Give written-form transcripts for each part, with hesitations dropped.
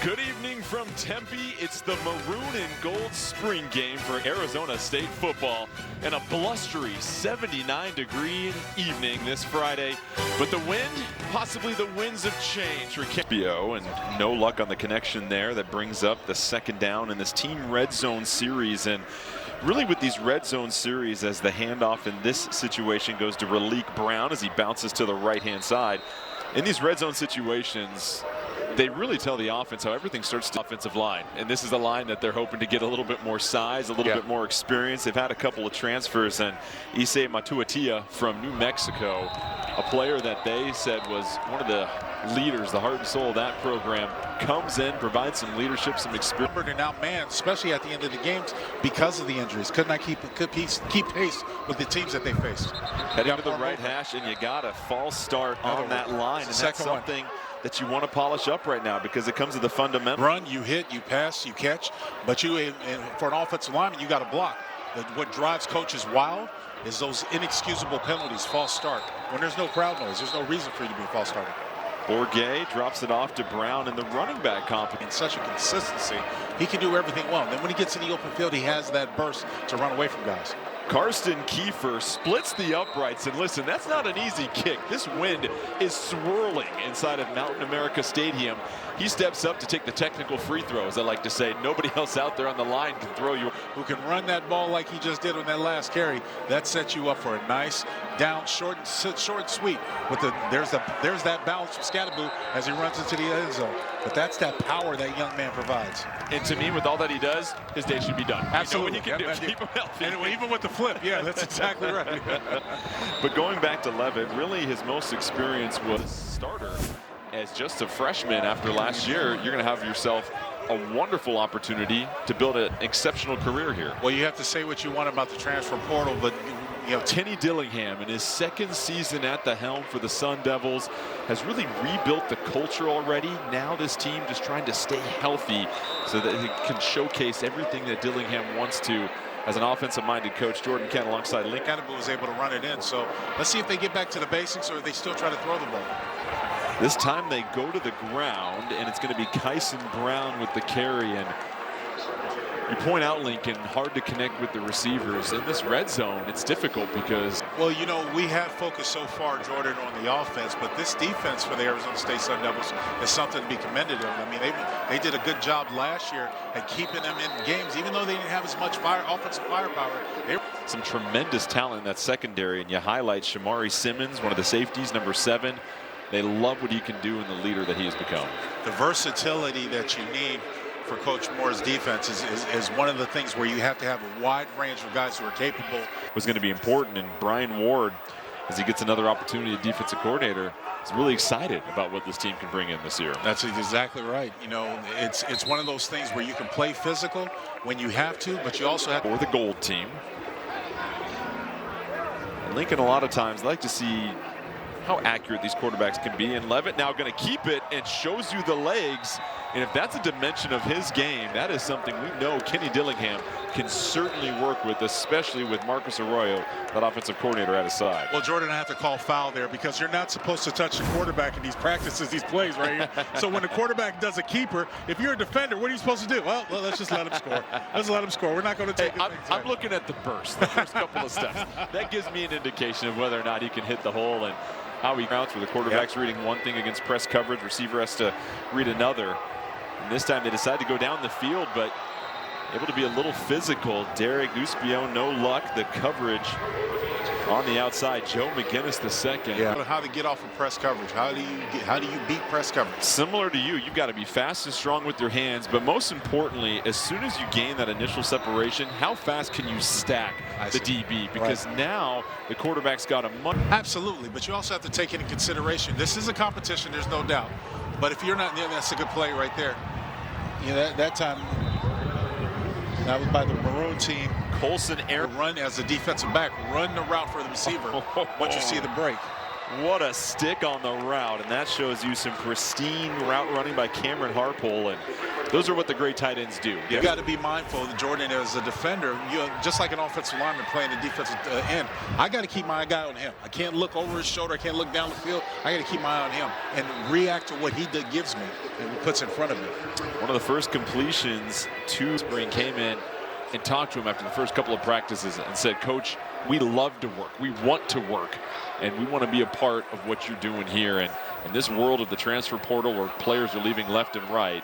Good evening from Tempe. It's the Maroon and Gold spring game for Arizona State football and a blustery 79-degree evening this Friday. But the wind, possibly the winds of change for Campio, and no luck on the connection there. That brings up the second down in this team red zone series. And really with these red zone series, as the handoff in this situation goes to Raleek Brown as he bounces to the right-hand side. In these red zone situations, they really tell the offense how everything starts to offensive line. And this is a line that they're hoping to get a little bit more size, a little bit more experience. They've had a couple of transfers, and Issei Matuatia from New Mexico, a player that they said was one of the leaders, the heart and soul of that program, comes in, provides some leadership, some experience. And now, man, especially at the end of the games, because of the injuries, could not keep pace with the teams that they faced. Heading to the right hash, and you got a false start on that line, and that's something that you want to polish up right now because it comes to the fundamental. Run, you hit, you pass, you catch, but for an offensive lineman, you got to block. What drives coaches wild is those inexcusable penalties, false start. When there's no crowd noise, there's no reason for you to be a false starter. Bourget drops it off to Brown in the running back competition. Such a consistency. He can do everything well. And then when he gets in the open field, he has that burst to run away from guys. Karsten Kiefer splits the uprights, and listen, that's not an easy kick. This wind is swirling inside of Mountain America Stadium. He steps up to take the technical free throw, as I like to say. Nobody else out there on the line can throw you. Who can run that ball like he just did on that last carry. That sets you up for a nice down, short and sweet. With there's that balance from Scatterboo as he runs into the end zone. But that's that power that young man provides. And to me, with all that he does, his day should be done. Absolutely. You know what you can do. Keep him healthy. And even with the flip, yeah, that's exactly right. But going back to Levitt, really his most experience was starter. As just a freshman after last year, you're going to have yourself a wonderful opportunity to build an exceptional career here. Well, you have to say what you want about the transfer portal, but you know, Kenny Dillingham, in his second season at the helm for the Sun Devils, has really rebuilt the culture already. Now this team just trying to stay healthy so that it can showcase everything that Dillingham wants to as an offensive-minded coach. Jordan Kent alongside Lincoln. Scatterboo was able to run it in, so let's see if they get back to the basics or if they still try to throw the ball. This time they go to the ground, and it's going to be Kyson Brown with the carry. And you point out, Lincoln, hard to connect with the receivers. In this red zone, it's difficult because... Well, you know, we have focused so far, Jordan, on the offense, but this defense for the Arizona State Sun Devils is something to be commended of. I mean, they did a good job last year at keeping them in games, even though they didn't have as much offensive firepower. Some tremendous talent in that secondary, and you highlight Shamari Simmons, one of the safeties, number 7. They love what he can do and the leader that he has become. The versatility that you need for Coach Moore's defense is one of the things where you have to have a wide range of guys who are capable. Was going to be important, and Brian Ward, as he gets another opportunity as defensive coordinator, is really excited about what this team can bring in this year. That's exactly right. You know, it's one of those things where you can play physical when you have to, but you also have for the gold team. And Lincoln, a lot of times, like to see how accurate these quarterbacks can be, and Levitt now going to keep it and shows you the legs. And if that's a dimension of his game, that is something we know Kenny Dillingham can certainly work with, especially with Marcus Arroyo, that offensive coordinator, at his side. Well, Jordan, I have to call foul there because you're not supposed to touch the quarterback in these practices, these plays, right? So when the quarterback does a keeper, if you're a defender, what are you supposed to do? Well, let's just let him score. Let's let him score. We're not going to take it. I'm looking at the burst, the first couple of steps. That gives me an indication of whether or not he can hit the hole and how he routes, where the quarterback's reading one thing against press coverage, receiver has to read another. And this time they decide to go down the field, but able to be a little physical. Derek Uspion, no luck. The coverage on the outside. Joe McGinnis the second. Yeah. How to get off of press coverage? How do you beat press coverage? Similar to you, you've got to be fast and strong with your hands, but most importantly, as soon as you gain that initial separation, how fast can you stack the DB? Because now the quarterback's got a much. Absolutely, but you also have to take into consideration this is a competition. There's no doubt. But if you're not, that's a good play right there. You know, that time. That was by the Maroon team. Colson air run as a defensive back, run the route for the receiver once you see the break. What a stick on the route, and that shows you some pristine route running by Cameron Harpole. And Those are what the great tight ends do. You got to be mindful that Jordan, as a defender, just like an offensive lineman playing the defensive end, I got to keep my eye on him. I can't look over his shoulder. I can't look down the field. I got to keep my eye on him and react to what he gives me and puts in front of me. One of the first completions to spring came in and talked to him after the first couple of practices and said, "Coach, we love to work. We want to work, and we want to be a part of what you're doing here." And in this world of the transfer portal where players are leaving left and right,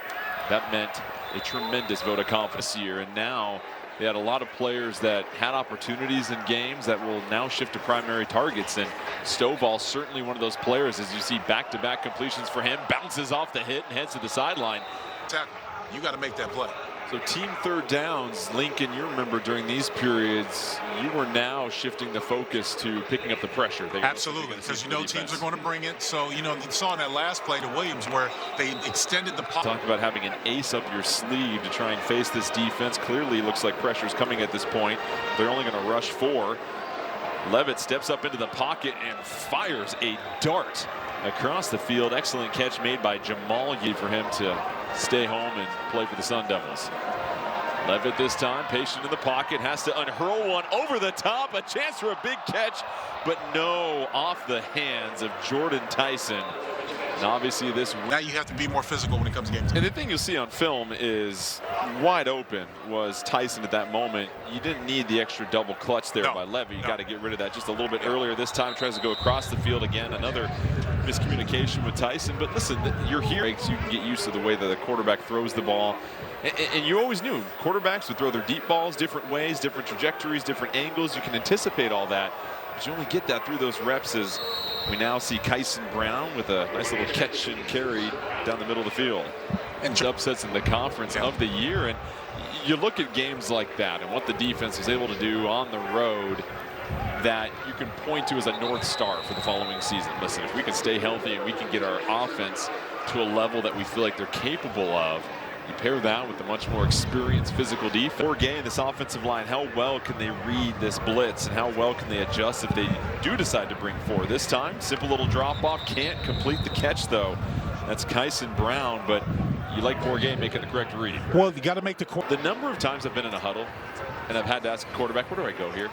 that meant a tremendous vote of confidence here. And now they had a lot of players that had opportunities in games that will now shift to primary targets. And Stovall certainly one of those players, as you see back-to-back completions for him, bounces off the hit and heads to the sideline. Tackle. You got to make that play. So team third downs, Lincoln, you remember during these periods, you were now shifting the focus to picking up the pressure. Absolutely, because you know teams are going to bring it. So, you know, you saw in that last play to Williams where they extended the pocket. Talk about having an ace up your sleeve to try and face this defense. Clearly looks like pressure's coming at this point. They're only going to rush 4. Levitt steps up into the pocket and fires a dart across the field. Excellent catch made by Jamal Yee for him to stay home and play for the Sun Devils. Levitt this time, patient in the pocket, has to unhurl one over the top. A chance for a big catch, but no, off the hands of Jordan Tyson. And obviously this... Now you have to be more physical when it comes to game time. And the thing you'll see on film is wide open was Tyson at that moment. You didn't need the extra double clutch there by Levy. You got to get rid of that just a little bit earlier. This time tries to go across the field again. Another miscommunication with Tyson. But listen, you're here. You can get used to the way that the quarterback throws the ball. And you always knew quarterbacks would throw their deep balls different ways, different trajectories, different angles. You can anticipate all that. But you only get that through those reps. As we now see Kyson Brown with a nice little catch and carry down the middle of the field. And upsets in the conference of the year. And you look at games like that and what the defense was able to do on the road that you can point to as a North Star for the following season. Listen, if we can stay healthy and we can get our offense to a level that we feel like they're capable of, you pair that with a much more experienced physical defense. Bourget, this offensive line, how well can they read this blitz and how well can they adjust if they do decide to bring 4? This time, simple little drop off, can't complete the catch though. That's Kyson Brown, but you like Bourget making the correct read. Well, you got to make the number of times I've been in a huddle and I've had to ask a quarterback, where do I go here?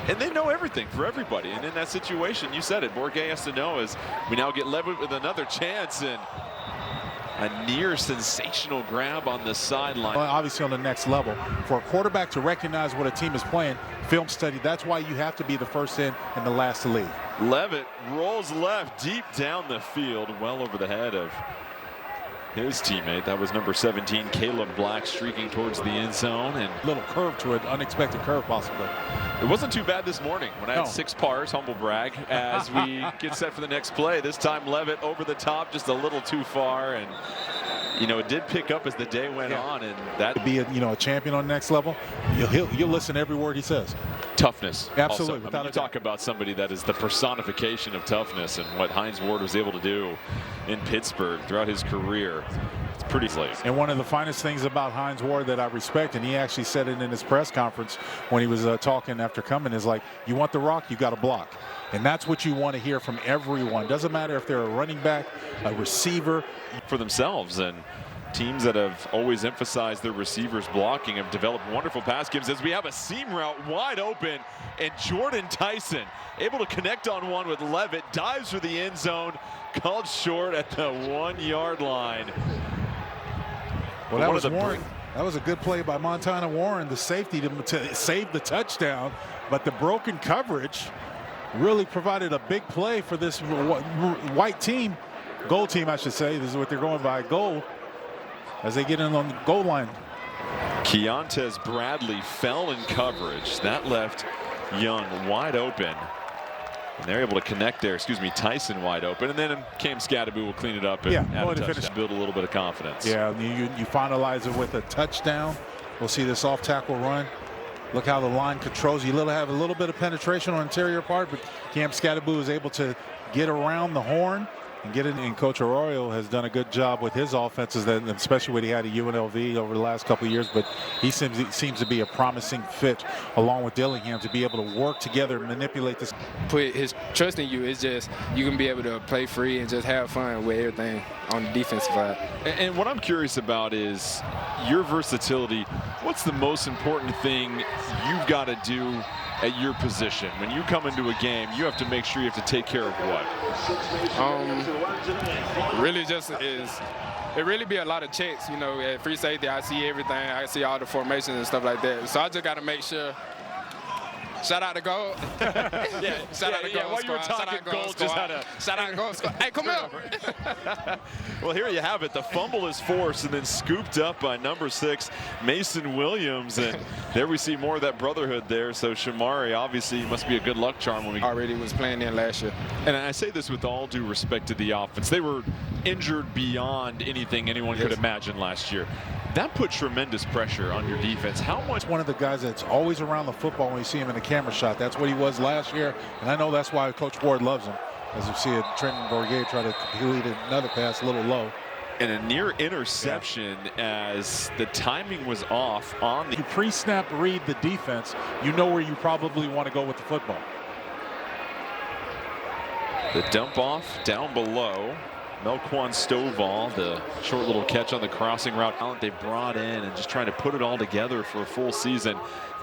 And they know everything for everybody. And in that situation, you said it, Bourget has to know as we now get Levitt with another chance and a near sensational grab on the sideline. Well, obviously on the next level, for a quarterback to recognize what a team is playing, film study, that's why you have to be the first in and the last to leave. Levitt rolls left deep down the field, well over the head of his teammate. That was number 17, Caleb Black, streaking towards the end zone. And little curve to it, unexpected curve possibly. It wasn't too bad this morning when I had 6 pars, humble brag, as we get set for the next play. This time Levitt over the top, just a little too far. And, you know, it did pick up as the day went on. And that to be a champion on the next level, you'll listen to every word he says. Toughness. Absolutely. Also, I mean, you talk about somebody that is the personification of toughness and what Hines Ward was able to do in Pittsburgh throughout his career. It's pretty late. And one of the finest things about Hines Ward that I respect, and he actually said it in his press conference when he was talking after coming, is like, you want the rock, you got to block. And that's what you want to hear from everyone. Doesn't matter if they're a running back, a receiver. For themselves, and teams that have always emphasized their receivers blocking have developed wonderful pass games as we have a seam route wide open, and Jordan Tyson able to connect on one with Levitt, dives for the end zone, called short at the 1-yard line. Well, that was Warren. That was a good play by Montana Warren, the safety, to save the touchdown, but the broken coverage really provided a big play for this white team, gold team I should say. This is what they're going by, gold, as they get in on the goal line. Keontae Bradley fell in coverage. That left Young wide open. And they're able to connect there, Tyson wide open. And then Cam Scadaboo will clean it up and add a touchdown, build a little bit of confidence. Yeah, you finalize it with a touchdown. We'll see this off tackle run. Look how the line controls. You have a little bit of penetration on the interior part, but Cam Scadaboo is able to get around the horn and get it. And Coach Arroyo has done a good job with his offenses, especially what he had at UNLV over the last couple of years. But he seems to be a promising fit along with Dillingham to be able to work together and manipulate this. Put his trust in you. It's just you can be able to play free and just have fun with everything on the defensive side. And what I'm curious about is your versatility. What's the most important thing you've got to do at your position? When you come into a game, you have to make sure you have to take care of what? Really just is, it really be a lot of checks. You know, at free safety, I see everything. I see all the formations and stuff like that. So I just got to make sure. Shout out to Gold. Shout out to Gold. While you were talking Gold, just had a shout out to Gold. Hey, come here. Well, here you have it. The fumble is forced and then scooped up by number 6, Mason Williams. And there we see more of that brotherhood there. So Shamari obviously must be a good luck charm when we already was playing in last year. And I say this with all due respect to the offense. They were injured beyond anything anyone could imagine last year. That put tremendous pressure on your defense. How much? One of the guys that's always around the football when you see him in the camera shot. That's what he was last year, and I know that's why Coach Ward loves him. As you see Trenton Bourguet try to complete another pass a little low. And a near interception as the timing was off on the you pre-snap read the defense, you know where you probably want to go with the football. The dump off down below. Melquan Stovall, the short little catch on the crossing route. Talent they brought in and just trying to put it all together for a full season.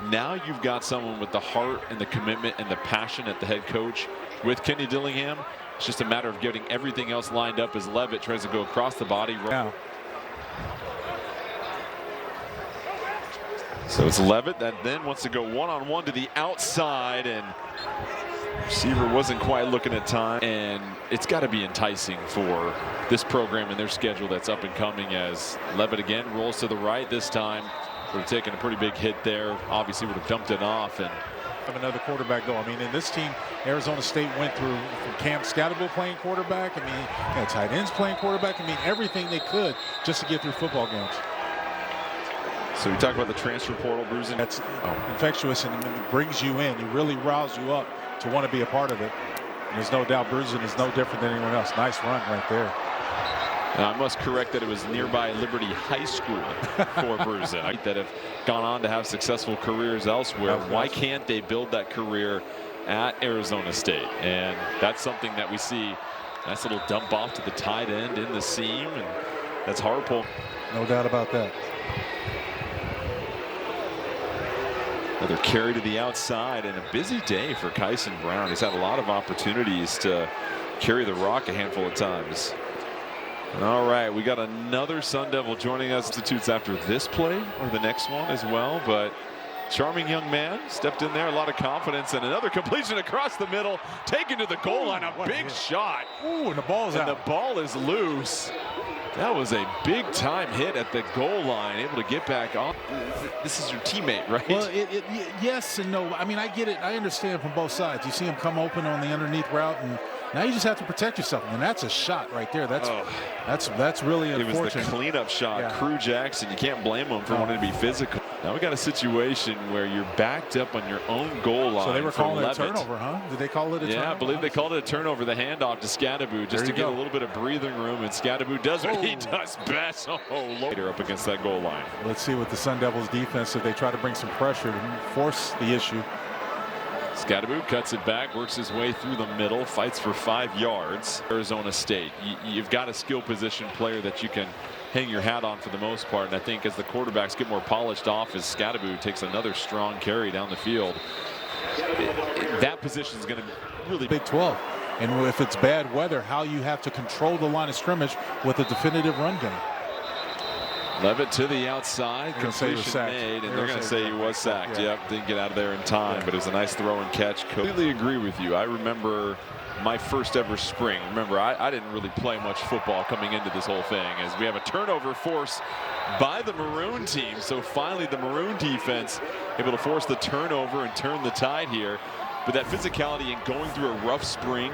Now you've got someone with the heart and the commitment and the passion at the head coach with Kenny Dillingham. It's just a matter of getting everything else lined up as Levitt tries to go across the body. Now. So it's Levitt that then wants to go one-on-one to the outside, and receiver wasn't quite looking at time. And it's got to be enticing for this program and their schedule that's up and coming as Levitt again rolls to the right this time. Would have taken a pretty big hit there. Obviously would have dumped it off. And have another quarterback go. I mean, in this team, Arizona State went through from Cam Scatterville playing quarterback. I mean, tight ends playing quarterback. I mean, everything they could just to get through football games. So we talk about the transfer portal, Bruisin. That's infectious, and it brings you in. You really rouse you up to want to be a part of it. And there's no doubt Bruisin is no different than anyone else. Nice run right there. Now, I must correct that it was nearby Liberty High School for Bruisin that have gone on to have successful careers elsewhere. Why can't they build that career at Arizona State? And that's something that we see. Nice little dump off to the tight end in the seam, and that's Harpole. No doubt about that. Another carry to the outside, and a busy day for Kyson Brown. He's had a lot of opportunities to carry the rock a handful of times. All right, we got another Sun Devil joining us. Substitutes after this play or the next one as well, but charming young man stepped in there, a lot of confidence, and another completion across the middle, taken to the goal line, a big shot. Ooh, and the ball's out. And the ball is loose. That was a big time hit at the goal line, able to get back on. This is your teammate, right? Well, yes and no. I mean, I get it. I understand from both sides. You see him come open on the underneath route, and now you just have to protect yourself. And that's a shot right there. That's really unfortunate. It was the cleanup shot. Crew Jackson, you can't blame him for wanting to be physical. Now we got a situation where you're backed up on your own goal line. So they were calling it a Levitt. Turnover, huh? Did they call it a turnover? Yeah, I believe they called it a turnover. The handoff to Scatteraboo just to get a little bit of breathing room, and Scatteraboo does what he does best. Later up against that goal line. Let's see what the Sun Devils defense, if they try to bring some pressure and force the issue. Scatteraboo cuts it back, works his way through the middle, fights for 5 yards. Arizona State, you've got a skill position player that you can hang your hat on for the most part, and I think as the quarterbacks get more polished off, as Scatteraboo takes another strong carry down the field, that position is going to really Big 12. And if it's bad weather, how you have to control the line of scrimmage with a definitive run game. Levitt to the outside, completion made, and they're going to say he was sacked. Yep, didn't get out of there in time, but it was a nice throw and catch. Completely agree with you. I remember my first ever spring. Remember, I didn't really play much football coming into this whole thing, as we have a turnover forced by the Maroon team. So finally the Maroon defense able to force the turnover and turn the tide here. but that physicality and going through a rough spring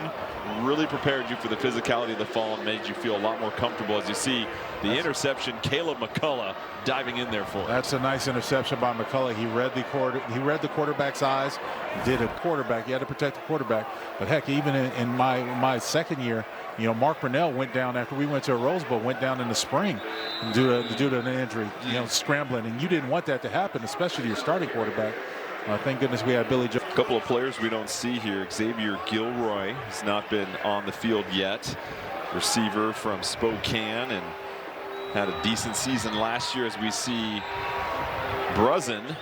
really prepared you for the physicality of the fall and made you feel a lot more comfortable as you see the interception. Caleb McCullough diving in there for it. That's a nice interception by McCullough. He read the quarterback's eyes. He did a quarterback. He had to protect the quarterback. But heck, even in my second year, you know, Mark Brunell went down after we went to a Rose Bowl, went down in the spring due to an injury, you know, scrambling. And you didn't want that to happen, especially to your starting quarterback. Thank goodness we had Billy Jones. A couple of players we don't see here. Xavier Gilroy has not been on the field yet. Receiver from Spokane and had a decent season last year, as we see Bruzin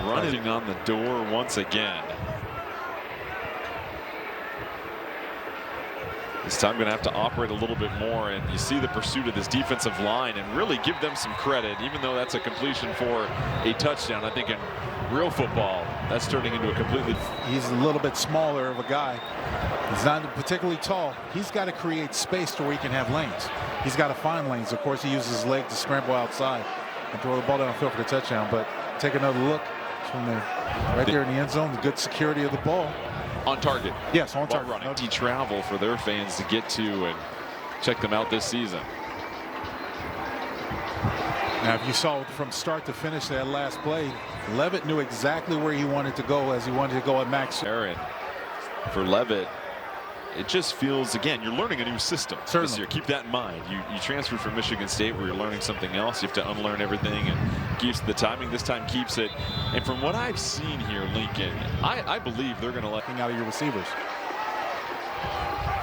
running on the door once again. This time going to have to operate a little bit more, and you see the pursuit of this defensive line and really give them some credit, even though that's a completion for a touchdown. I think in real football, that's turning into a completely... He's a little bit smaller of a guy. He's not particularly tall. He's got to create space to where he can have lanes. He's got to find lanes. Of course, he uses his leg to scramble outside and throw the ball downfield for the touchdown. But take another look from there, right there in the end zone. The good security of the ball. On target. Yes, on target. Running. Travel for their fans to get to and check them out this season. Now, if you saw from start to finish that last play, Levitt knew exactly where he wanted to go as he wanted to go at max. And for Levitt, it just feels, again, you're learning a new system this year. Keep that in mind. You transferred from Michigan State where you're learning something else. You have to unlearn everything, and keeps the timing. This time keeps it. And from what I've seen here, Lincoln, I believe they're going to let out of your receivers.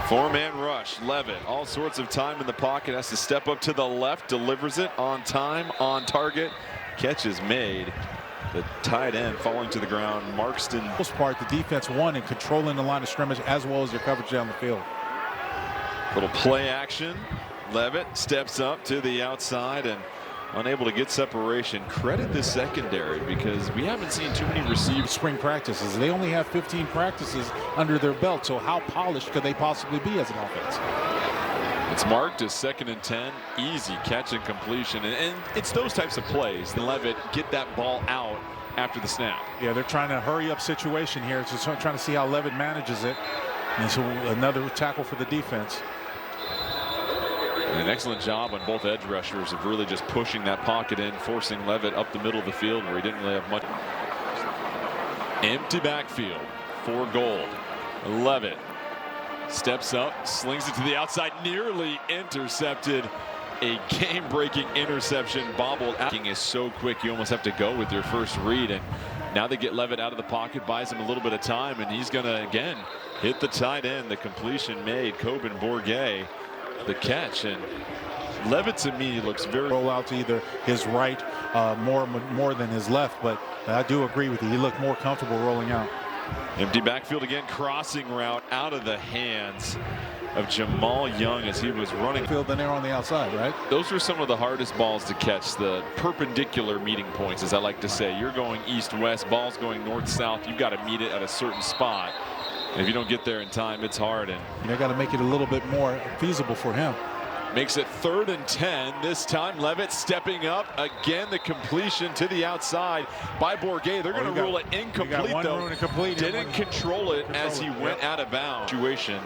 Four-man rush. Levitt, all sorts of time in the pocket, has to step up to the left, delivers it on time, on target. Catch is made. The tight end falling to the ground. Markston. For the most part, the defense won in controlling the line of scrimmage as well as your coverage down the field. Little play action. Levitt steps up to the outside and unable to get separation. Credit the secondary, because we haven't seen too many receivers. Spring practices. They only have 15 practices under their belt, so how polished could they possibly be as an offense? It's marked as 2nd and 10. Easy catch and completion. And it's those types of plays that Levitt get that ball out after the snap. Yeah, they're trying to hurry up situation here. Just trying to see how Levitt manages it. And so another tackle for the defense. And an excellent job on both edge rushers of really just pushing that pocket in, forcing Levitt up the middle of the field where he didn't really have much. Empty backfield for Gold. Levitt steps up, slings it to the outside, nearly intercepted. A game-breaking interception, bobbled out. Is so quick, you almost have to go with your first read. And now they get Levitt out of the pocket, buys him a little bit of time, and he's going to, again, hit the tight end. The completion made. Coben Bourget, the catch. And Levitt, to me, looks very... Roll out to either his right more than his left, but I do agree with you. He looked more comfortable rolling out. Empty backfield again, crossing route out of the hands of Jamal Young as he was running. Field than there on the outside, right? Those are some of the hardest balls to catch, the perpendicular meeting points, as I like to say. You're going east-west, ball's going north-south. You've got to meet it at a certain spot. And if you don't get there in time, it's hard. And they got to make it a little bit more feasible for him. Makes it 3rd and 10. This time Levitt stepping up. Again, the completion to the outside by Bourget. They're going to rule it incomplete, though. Didn't control it as he went out of bounds. Situation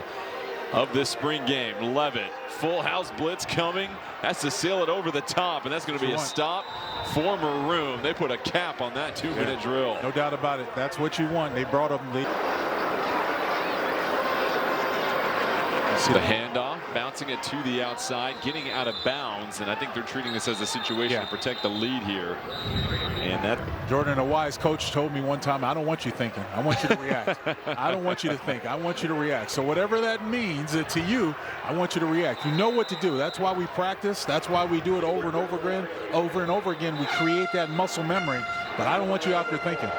of this spring game. Levitt, full house blitz coming. Has to sail it over the top, and that's going to be a stop for Maroon. They put a cap on that 2-minute drill. No doubt about it. That's what you want. They brought up the handoff, bouncing it to the outside, getting out of bounds, and I think they're treating this as a situation to protect the lead here. And that Jordan, a wise coach, told me one time, I don't want you thinking. I want you to react. I don't want you to think. I want you to react. So whatever that means to you, I want you to react. You know what to do. That's why we practice. That's why we do it over and over again. Over and over again, we create that muscle memory. But I don't want you out there thinking.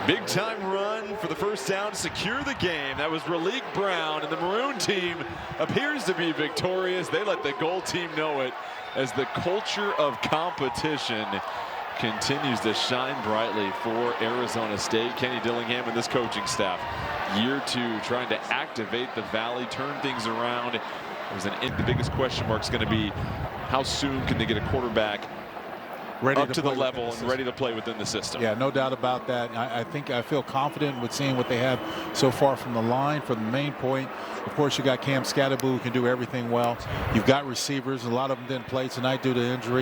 Big time run for the first down to secure the game. That was Raleek Brown, and the Maroon team appears to be victorious. They let the Gold team know it as the culture of competition continues to shine brightly for Arizona State. Kenny Dillingham and this coaching staff, year 2, trying to activate the Valley, turn things around. The biggest question mark is going to be how soon can they get a quarterback up to the level and ready to play within the system. Yeah, no doubt about that. I feel confident with seeing what they have so far from the line, from the main point. Of course, you got Cam Scatterboo who can do everything well. You've got receivers. A lot of them didn't play tonight due to injury.